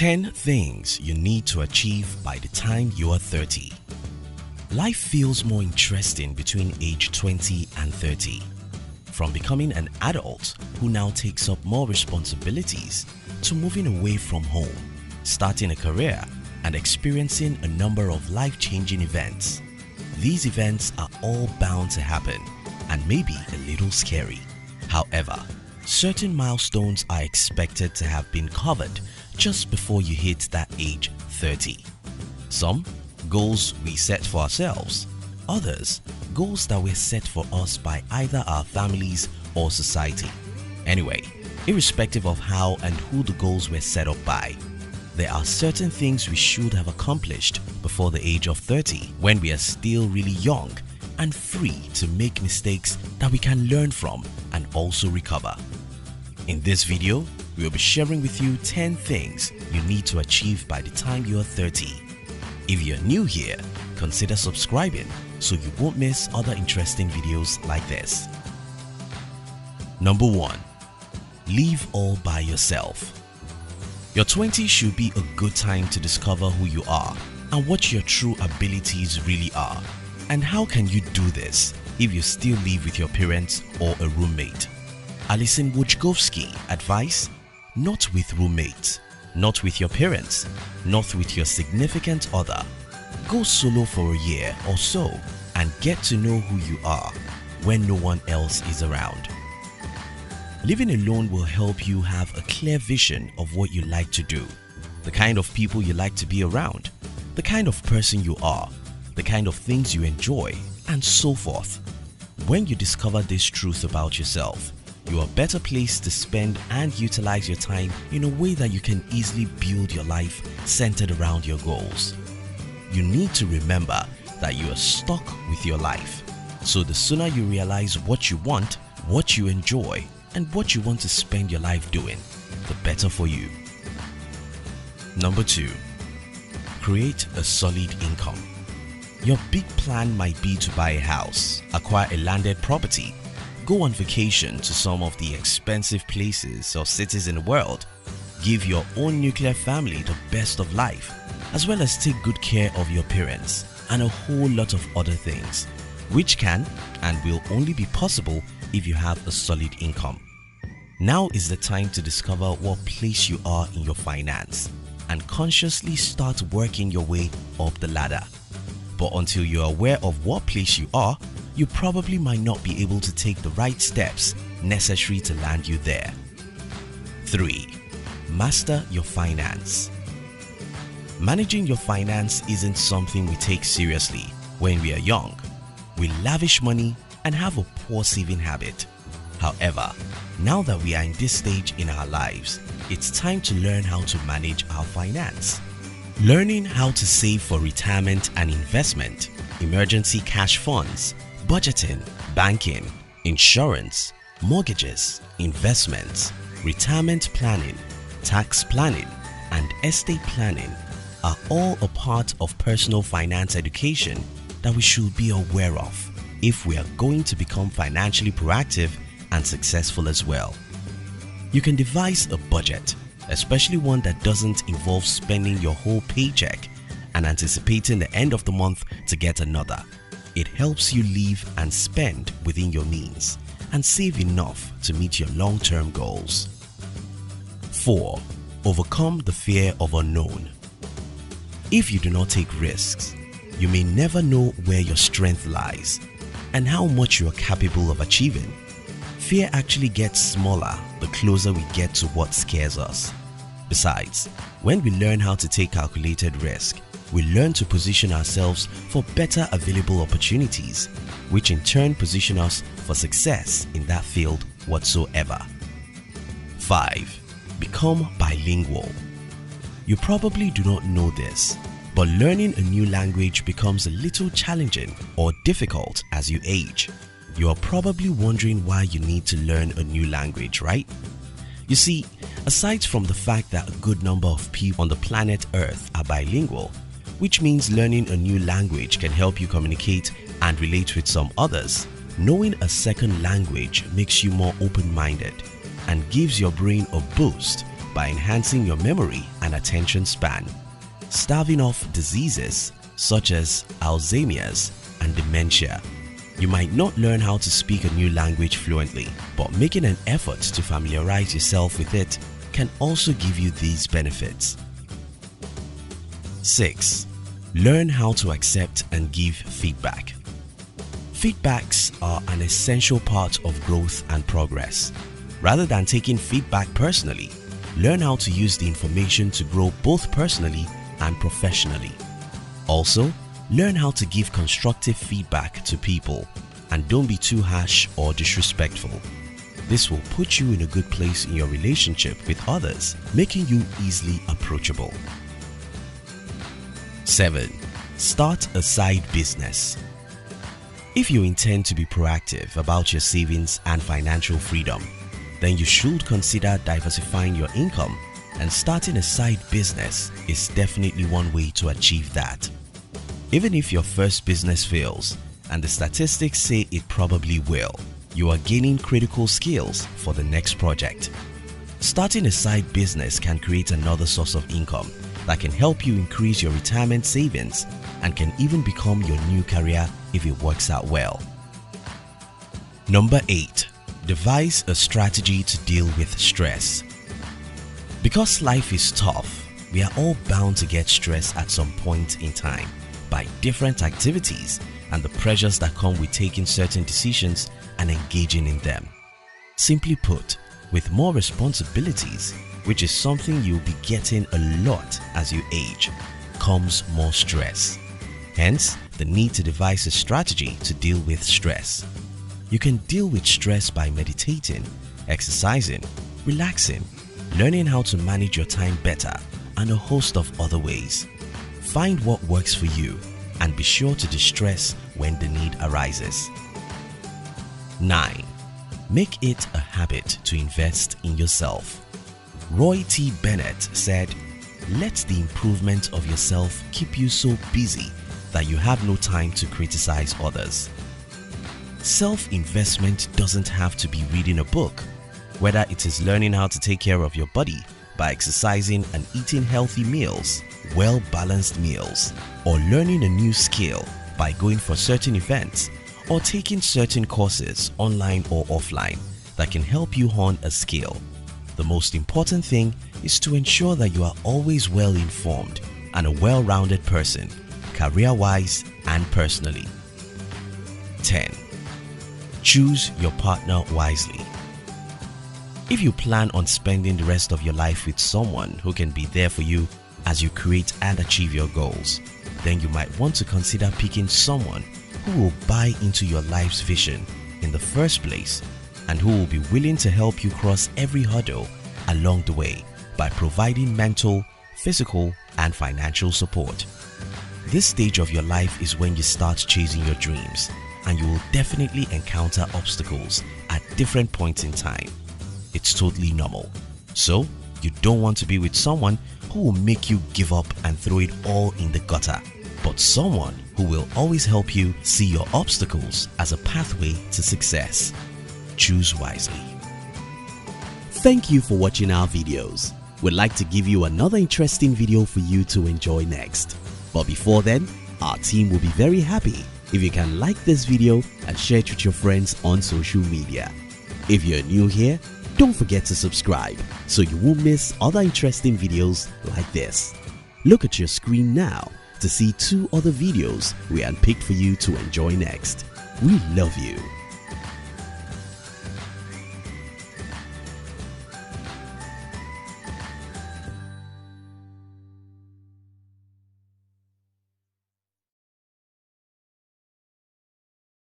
10 things you need to achieve by the time you are 30. Life feels more interesting between age 20 and 30. From becoming an adult who now takes up more responsibilities to moving away from home, starting a career, and experiencing a number of life-changing events. These events are all bound to happen and may be a little scary. However, certain milestones are expected to have been covered just before you hit that age 30. Some goals we set for ourselves, others goals that were set for us by either our families or society. Anyway, irrespective of how and who the goals were set up by, there are certain things we should have accomplished before the age of 30 when we are still really young and free to make mistakes that we can learn from and also recover. In this video, we will be sharing with you 10 things you need to achieve by the time you are 30. If you're new here, consider subscribing so you won't miss other interesting videos like this. Number 1. Live all by yourself. Your 20s should be a good time to discover who you are and what your true abilities really are. And how can you do this if you still live with your parents or a roommate? Alison Wojcikowski advice: not with roommates, not with your parents, not with your significant other. Go solo for a year or so and get to know who you are when no one else is around. Living alone will help you have a clear vision of what you like to do, the kind of people you like to be around, the kind of person you are, the kind of things you enjoy, and so forth. When you discover this truth about yourself, you are better placed to spend and utilize your time in a way that you can easily build your life centered around your goals. You need to remember that you are stuck with your life. So the sooner you realize what you want, what you enjoy, and what you want to spend your life doing, the better for you. Number 2. Create a solid income. Your big plan might be to buy a house, acquire a landed property, go on vacation to some of the expensive places or cities in the world, give your own nuclear family the best of life, as well as take good care of your parents, and a whole lot of other things, which can and will only be possible if you have a solid income. Now is the time to discover what place you are in your finance and consciously start working your way up the ladder. But until you are aware of what place you are, you probably might not be able to take the right steps necessary to land you there. 3. Master your finance. Managing your finance isn't something we take seriously when we are young. We lavish money and have a poor saving habit. However, now that we are in this stage in our lives, it's time to learn how to manage our finance. Learning how to save for retirement and investment, emergency cash funds, budgeting, banking, insurance, mortgages, investments, retirement planning, tax planning, and estate planning are all a part of personal finance education that we should be aware of if we are going to become financially proactive and successful as well. You can devise a budget, especially one that doesn't involve spending your whole paycheck and anticipating the end of the month to get another. It helps you live and spend within your means and save enough to meet your long-term goals. 4. Overcome the fear of unknown. If you do not take risks, you may never know where your strength lies and how much you are capable of achieving. Fear actually gets smaller the closer we get to what scares us. Besides, when we learn how to take calculated risk, we learn to position ourselves for better available opportunities, which in turn position us for success in that field whatsoever. 5. Become bilingual. You probably do not know this, but learning a new language becomes a little challenging or difficult as you age. You are probably wondering why you need to learn a new language, right? You see, aside from the fact that a good number of people on the planet Earth are bilingual, which means learning a new language can help you communicate and relate with some others, knowing a second language makes you more open-minded and gives your brain a boost by enhancing your memory and attention span, staving off diseases such as Alzheimer's and dementia. You might not learn how to speak a new language fluently, but making an effort to familiarize yourself with it can also give you these benefits. 6. Learn how to accept and give feedback. Feedbacks are an essential part of growth and progress. Rather than taking feedback personally, learn how to use the information to grow both personally and professionally. Also, learn how to give constructive feedback to people and don't be too harsh or disrespectful. This will put you in a good place in your relationship with others, making you easily approachable. 7. Start a side business. If you intend to be proactive about your savings and financial freedom, then you should consider diversifying your income, and starting a side business is definitely one way to achieve that. Even if your first business fails, and the statistics say it probably will, you are gaining critical skills for the next project. Starting a side business can create another source of income that can help you increase your retirement savings and can even become your new career if it works out well. Number 8. Devise a strategy to deal with stress. Because life is tough, we are all bound to get stressed at some point in time by different activities and the pressures that come with taking certain decisions and engaging in them. Simply put, with more responsibilities, which is something you'll be getting a lot as you age, comes more stress. Hence, the need to devise a strategy to deal with stress. You can deal with stress by meditating, exercising, relaxing, learning how to manage your time better, and a host of other ways. Find what works for you and be sure to distress when the need arises. 9. Make it a habit to invest in yourself. Roy T. Bennett said, "Let the improvement of yourself keep you so busy that you have no time to criticize others." Self-investment doesn't have to be reading a book, whether it is learning how to take care of your body by exercising and eating healthy meals, well-balanced meals, or learning a new skill by going for certain events or taking certain courses online or offline that can help you hone a skill. The most important thing is to ensure that you are always well informed and a well-rounded person, career-wise and personally. 10. Choose your partner wisely. If you plan on spending the rest of your life with someone who can be there for you as you create and achieve your goals, then you might want to consider picking someone who will buy into your life's vision in the first place and who will be willing to help you cross every hurdle along the way by providing mental, physical, and financial support. This stage of your life is when you start chasing your dreams, and you will definitely encounter obstacles at different points in time. It's totally normal. So, you don't want to be with someone who will make you give up and throw it all in the gutter, but someone who will always help you see your obstacles as a pathway to success. Choose wisely. Thank you for watching our videos. We'd like to give you another interesting video for you to enjoy next. But before then, our team will be very happy if you can like this video and share it with your friends on social media. If you're new here, don't forget to subscribe so you won't miss other interesting videos like this. Look at your screen now to see 2 other videos we handpicked for you to enjoy next. We love you.